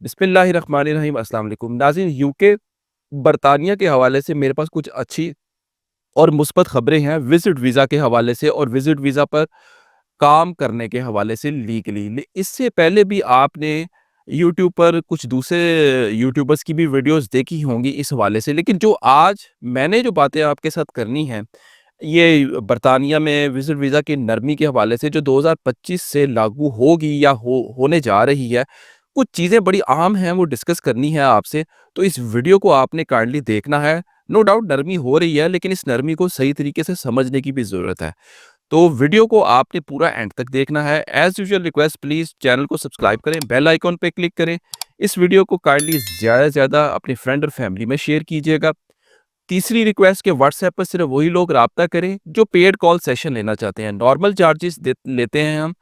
बिस्मिल्लाहिर्रहमानिर्रहीम अस्सलाम वालेकुम नाज़रीन। यूके बरतानिया के हवाले से मेरे पास कुछ अच्छी और मुस्बत खबरें हैं विजिट वीज़ा के हवाले से और विजिट वीज़ा पर काम करने के हवाले से लीगली। इससे पहले भी आपने यूट्यूब पर कुछ दूसरे यूट्यूबर्स की भी वीडियोस देखी होंगी इस हवाले से, लेकिन जो आज मैंने जो बातें आपके साथ करनी हैं ये बरतानिया में विजिट वीज़ा की नरमी के हवाले से जो 2025 से लागू होगी या होने जा रही है। कुछ चीज़ें बड़ी अहम हैं, वो डिस्कस करनी है आपसे, तो इस वीडियो को आपने काइंडली देखना है। नो डाउट नरमी हो रही है, लेकिन इस नरमी को सही तरीके से समझने की भी ज़रूरत है। तो वीडियो को आपने पूरा एंड तक देखना है। As usual request, please channel को सब्सक्राइब करें, बेल आइकॉन पे क्लिक करें। इस वीडियो को काइंडली ज़्यादा से ज़्यादा अपने फ्रेंड और फैमिली में शेयर कीजिएगा। तीसरी रिक्वेस्ट कि व्हाट्सएप पर सिर्फ वही लोग राब्ता करें जो पेड कॉल सेशन लेना चाहते हैं। नॉर्मल चार्जेस लेते हैं हम।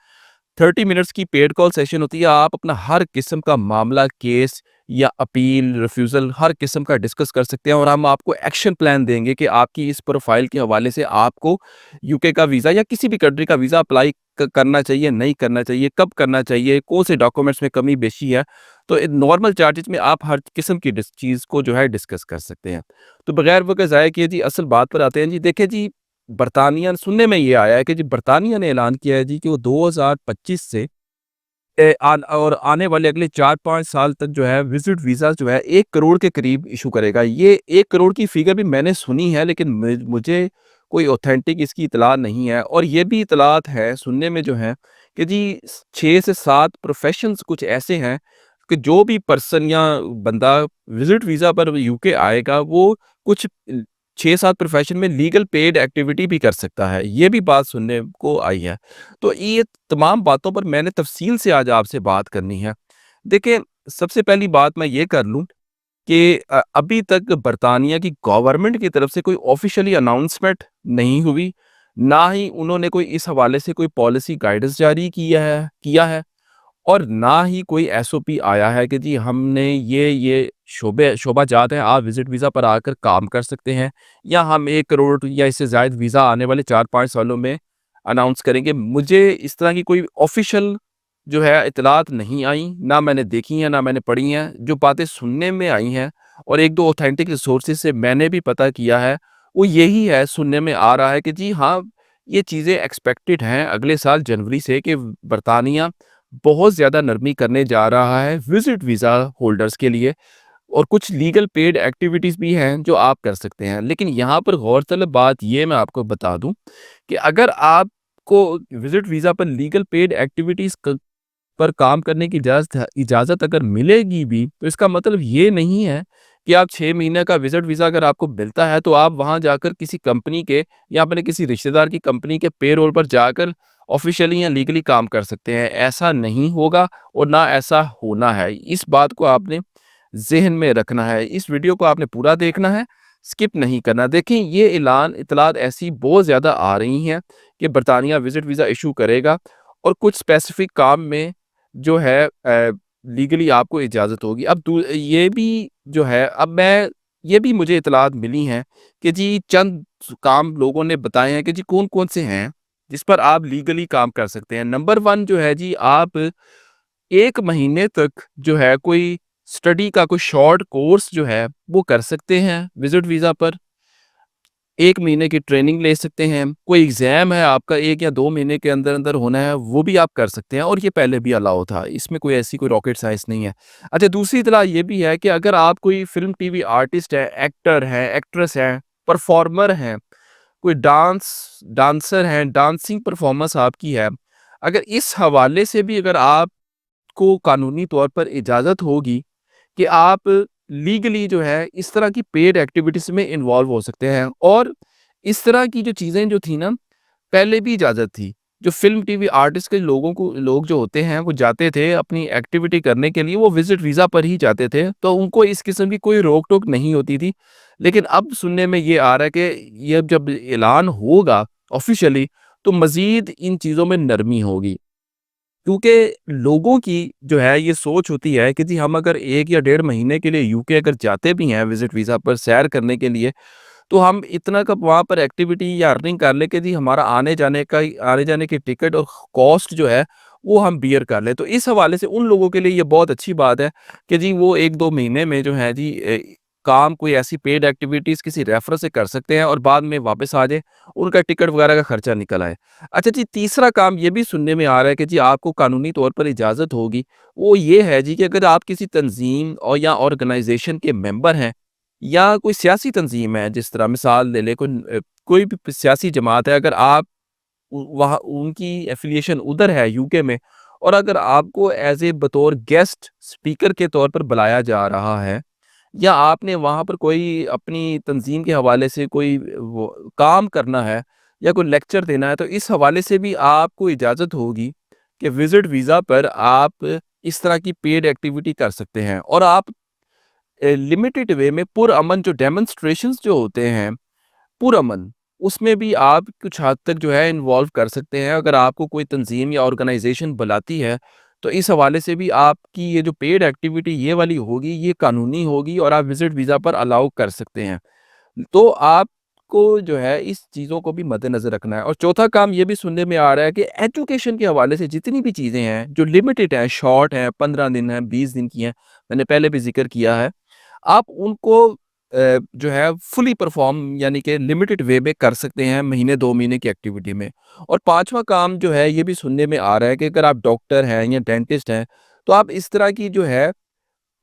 30 मिनट्स की पेड कॉल सेशन होती है। आप अपना हर किस्म का मामला, केस या अपील, रिफ्यूज़ल हर किस्म का डिस्कस कर सकते हैं और हम आपको एक्शन प्लान देंगे कि आपकी इस प्रोफ़ाइल के हवाले से आपको यूके का वीज़ा या किसी भी कंट्री का वीज़ा अप्लाई करना चाहिए, नहीं करना चाहिए, कब करना चाहिए, कौन से डॉक्यूमेंट्स में कमी बेशी है। तो नॉर्मल चार्जेस में आप हर किस्म की चीज़ को जो है डिस्कस कर सकते हैं। तो बगैर वक़्त ज़ाया किए जी असल बात पर आते हैं जी। देखिए जी, बरतानिया सुनने में ये आया है कि जी बरतानिया ने ऐलान किया है जी कि वो 2025 से आने वाले अगले 4-5 साल तक जो है विज़िट वीज़ा जो है 1 करोड़ के करीब इश्यू करेगा। ये 1 करोड़ की फ़िगर भी मैंने सुनी है, लेकिन मुझे कोई ऑथेंटिक इसकी इत्तला नहीं है। और ये भी इत्तलात है सुनने में जो है कि जी 6 से 7 प्रोफ़ेशंस कुछ ऐसे हैं कि जो भी पर्सन या बंदा विज़िट वीज़ा पर यूके आएगा वो कुछ 6-7 प्रोफ़ेशन में लीगल पेड एक्टिविटी भी कर सकता है। ये भी बात सुनने को आई है। तो ये तमाम बातों पर मैंने तफ़सील से आज आपसे बात करनी है। देखिए, सबसे पहली बात मैं ये कर लूँ कि अभी तक बरतानिया की गवर्नमेंट की तरफ से कोई ऑफ़िशियली अनाउंसमेंट नहीं हुई, ना ही उन्होंने कोई इस हवाले से कोई पॉलिसी गाइडेंस जारी किया है और ना ही कोई एसओपी आया है कि जी हमने ये शोबा-जात हैं, आप विज़िट वीज़ा पर आकर काम कर सकते हैं या हम 1 करोड़ या इससे ज़ायद वीज़ा आने वाले 4-5 सालों में अनाउंस करेंगे। मुझे इस तरह की कोई ऑफ़िशियल जो है इत्तलात नहीं आई, ना मैंने देखी हैं, ना मैंने पढ़ी हैं। जो बातें सुनने में आई हैं और 1-2 ऑथेंटिक सोर्सेज़ से मैंने भी पता किया है, वो यही है, सुनने में आ रहा है कि जी हाँ, ये चीज़ें एक्सपेक्टेड हैं अगले साल जनवरी से कि बरतानिया बहुत ज़्यादा नरमी करने जा रहा है विज़िट वीज़ा होल्डर्स के लिए और कुछ लीगल पेड एक्टिविटीज़ भी हैं जो आप कर सकते हैं। लेकिन यहाँ पर गौरतलब बात ये मैं आपको बता दूँ कि अगर आपको विज़िट वीज़ा पर लीगल पेड एक्टिविटीज़ पर काम करने की इजाज़त अगर मिलेगी भी, तो इसका मतलब ये नहीं है कि आप 6 महीने का विज़िट वीज़ा अगर आपको मिलता है, तो आप वहाँ जाकर किसी कंपनी के या अपने किसी रिश्तेदार की कंपनी के पेरोल पर जाकर ऑफ़िशियली या लीगली काम कर सकते हैं। ऐसा नहीं होगा और ना ऐसा होना है। इस बात को आपने ज़हन में रखना है। इस वीडियो को आपने पूरा देखना है, स्किप नहीं करना। देखें, ये इत्तलात ऐसी बहुत ज़्यादा आ रही हैं कि बरतानिया विज़िट वीज़ा इश्यू करेगा और कुछ स्पेसिफ़िक काम में जो है लीगली आपको इजाज़त होगी। अब ये भी जो है, अब मैं ये भी मुझे इत्तलात मिली हैं कि जी चंद काम लोगों ने बताए हैं कि जी कौन-कौन से हैं, जिस पर आप लीगली काम कर सकते हैं। नंबर 1 जो है जी, आप 1 महीने तक जो है कोई स्टडी का कोई शॉर्ट कोर्स जो है, वो कर सकते हैं विज़िट वीज़ा पर। 1 महीने की ट्रेनिंग ले सकते हैं। कोई एग्ज़ाम है आपका 1 या 2 महीने के अंदर-अंदर होना है, वो भी आप कर सकते हैं और ये पहले भी अलाउ था। इसमें कोई ऐसी कोई रॉकेट साइंस नहीं है। अच्छा, दूसरी इत्तला ये भी है कि अगर आप कोई फ़िल्म टीवी आर्टिस्ट हैं, एक्टर हैं, एक्ट्रेस हैं, परफ़ॉर्मर हैं, कोई डांसर हैं, डांसिंग परफ़ॉर्मेंस आपकी है, अगर इस हवाले से भी अगर आपको कानूनी तौर पर इजाज़त होगी कि आप लीगली जो है इस तरह की पेड एक्टिविटीज़ में इन्वॉल्व हो सकते हैं और इस तरह की जो चीज़ें जो थी ना, पहले भी इजाज़त थी। जो फ़िल्म टीवी आर्टिस्ट के लोग जो होते हैं वो जाते थे अपनी एक्टिविटी करने के लिए, वो विज़िट वीज़ा पर ही जाते थे, तो उनको इस किस्म की कोई रोक-टोक नहीं होती थी। लेकिन अब सुनने में ये आ रहा है कि ये अब जब ऐलान होगा ऑफ़िशियली, तो मज़ीद इन चीज़ों में नरमी होगी। क्योंकि लोगों की जो है ये सोच होती है कि जी हम अगर 1 या डेढ़ महीने के लिए यूके अगर जाते भी हैं विज़िट वीज़ा पर सैर करने के लिए, तो हम इतना का वहाँ पर एक्टिविटी या अर्निंग कर लें कि जी हमारा आने जाने की टिकट और कॉस्ट जो है वो हम बियर कर लें। तो इस हवाले से उन लोगों के लिए ये बहुत अच्छी बात है कि जी वो 1-2 महीने में जो है जी काम कोई ऐसी पेड एक्टिविटीज़ किसी रेफ़र से कर सकते हैं और बाद में वापस आ जाएँ, उनका टिकट वगैरह का खर्चा निकल आए। अच्छा जी, तीसरा काम ये भी सुनने में आ रहा है कि जी आपको कानूनी तौर पर इजाज़त होगी, वो ये है जी कि अगर आप किसी तंज़ीम और या ऑर्गनाइज़ेशन के मेंबर हैं या कोई सियासी तंज़ीम है, जिस तरह मिसाल ले लें कोई भी सियासी जमात है, अगर आप वहाँ उनकी एफ़िलिएशन उधर है यूके में और अगर आपको एज़ बतौर गेस्ट स्पीकर के तौर पर बुलाया जा रहा है या आपने वहाँ पर कोई अपनी तंज़ीम के हवाले से कोई वो काम करना है या कोई लेक्चर देना है, तो इस हवाले से भी आपको इजाज़त होगी कि विज़िट वीज़ा पर आप इस तरह की पेड एक्टिविटी कर सकते हैं और आप लिमिटेड वे में पुरअमन जो डेमोंस्ट्रेशंस जो होते हैं पुरअमन, उसमें भी आप कुछ हद तक जो है इन्वॉल्व कर सकते हैं। अगर आपको कोई तंज़ीम या ऑर्गनाइज़ेशन बुलाती है, तो इस हवाले से भी आपकी ये जो पेड एक्टिविटी ये वाली होगी, ये कानूनी होगी और आप विज़िट वीज़ा पर अलाउ कर सकते हैं। तो आपको जो है इस चीज़ों को भी मद्देनज़र रखना है और चौथा काम ये भी सुनने में आ रहा है कि एजुकेशन के हवाले से जितनी भी चीज़ें हैं, जो लिमिटेड हैं, शॉर्ट हैं, 15 दिन हैं, 20 दिन की हैं, मैंने पहले भी ज़िक्र किया है। आप उनको जो है फुली परफ़ॉर्म यानी कि लिमिटेड वे में कर सकते हैं महीने 2 महीने की एक्टिविटी में। और 5वाँ काम जो है ये भी सुनने में आ रहा है कि अगर आप डॉक्टर हैं या डेंटिस्ट हैं, तो आप इस तरह की जो है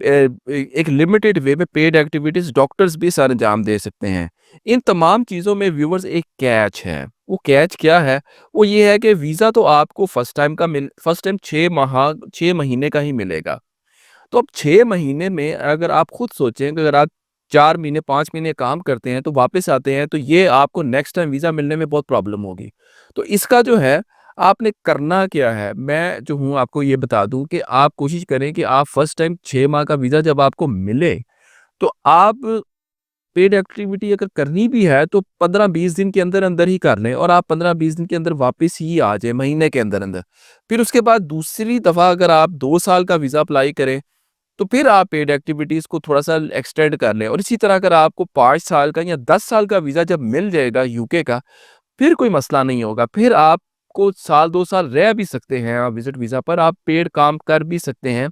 एक लिमिटेड वे में पेड एक्टिविटीज़ डॉक्टर्स भी सरअंजाम दे सकते हैं। इन तमाम चीज़ों में व्यूअर्स एक कैच है। वो कैच क्या है? वो ये है कि वीज़ा तो आपको फर्स्ट टाइम 6 महीने का ही मिलेगा। तो अब 6 महीने में अगर आप खुद सोचें कि अगर आप 4 महीने, 5 महीने काम करते हैं, तो वापस आते हैं, तो ये आपको नेक्स्ट टाइम वीज़ा मिलने में बहुत प्रॉब्लम होगी। तो इसका जो है, आपने करना क्या है? मैं जो हूँ आपको ये बता दूँ कि आप कोशिश करें कि आप फर्स्ट टाइम 6 माह का वीज़ा जब आपको मिले, तो आप पेड एक्टिविटी अगर करनी भी है, तो 15-20 दिन के अंदर-अंदर ही कर लें और आप 15-20 दिन के अंदर वापस ही आ जाएँ, महीने के अंदर-अंदर। फिर उसके बाद दूसरी दफ़ा अगर आप 2 साल का वीज़ा अप्लाई करें तो फिर आप पेड एक्टिविटीज़ को थोड़ा-सा एक्सटेंड कर लें और इसी तरह अगर आपको 5 साल का या 10 साल का वीज़ा जब मिल जाएगा यूके का, फिर कोई मसला नहीं होगा। फिर आपको साल 2 साल रह भी सकते हैं आप विज़िट वीज़ा पर, आप पेड काम कर भी सकते हैं।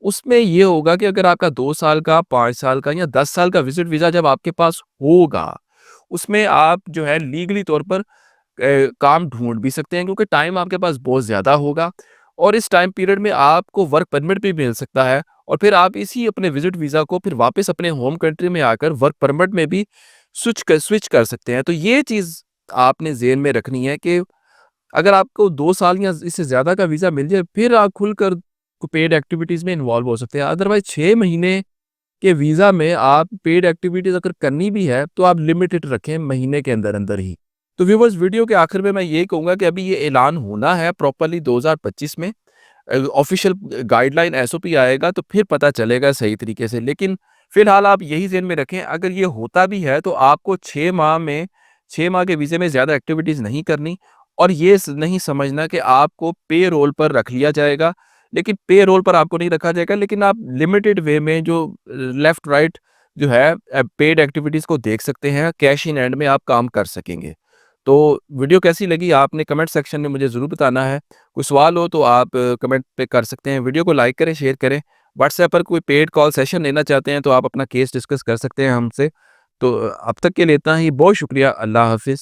उसमें ये होगा कि अगर आपका 2 साल का, 5 साल का या 10 साल का विज़िट वीज़ा जब आपके पास होगा, उसमें आप जो है लीगली तौर पर काम ढूँढ भी सकते हैं क्योंकि टाइम आपके पास बहुत ज़्यादा होगा और इस टाइम पीरियड में आपको वर्क परमिट भी मिल सकता है और फिर आप इसी अपने विज़िट वीज़ा को फिर वापस अपने होम कंट्री में आकर वर्क परमिट में भी स्विच कर सकते हैं। तो ये चीज़ आपने ज़हन में रखनी है कि अगर आपको 2 साल या इससे ज़्यादा का वीज़ा मिल जाए, फिर आप खुलकर पेड एक्टिविटीज़ में इन्वॉल्व हो सकते हैं। अदरवाइज़ 6 महीने के वीज़ा में आप पेड एक्टिविटीज़ अगर करनी भी है, तो आप लिमिटेड रखें महीने के अंदर-अंदर ही। तो व्यूअर्स वीडियो के आखिर में मैं यही कहूँगा कि अभी ये ऐलान होना है प्रॉपर्ली 2025 में ऑफ़िशियल गाइडलाइन एसओपी आएगा तो फिर पता चलेगा सही तरीके से। लेकिन फ़िलहाल आप यही ज़हन में रखें अगर ये होता भी है तो आपको 6 माह के वीज़े में ज़्यादा एक्टिविटीज़ नहीं करनी और ये नहीं समझना कि आपको पे रोल पर रख लिया जाएगा। लेकिन पे रोल पर आपको नहीं रखा जाएगा लेकिन आप लिमिटेड वे में जो लेफ्ट राइट जो है पेड एक्टिविटीज़ को देख सकते हैं, कैश इन हैंड में आप काम कर सकेंगे। तो वीडियो कैसी लगी आपने कमेंट सेक्शन में मुझे ज़रूर बताना है। कोई सवाल हो तो आप कमेंट पे कर सकते हैं। वीडियो को लाइक करें, शेयर करें। व्हाट्सएप पर कोई पेड कॉल सेशन लेना चाहते हैं तो आप अपना केस डिस्कस कर सकते हैं हमसे। तो अब तक के लिए इतना ही। बहुत शुक्रिया। अल्लाह हाफ़िज़।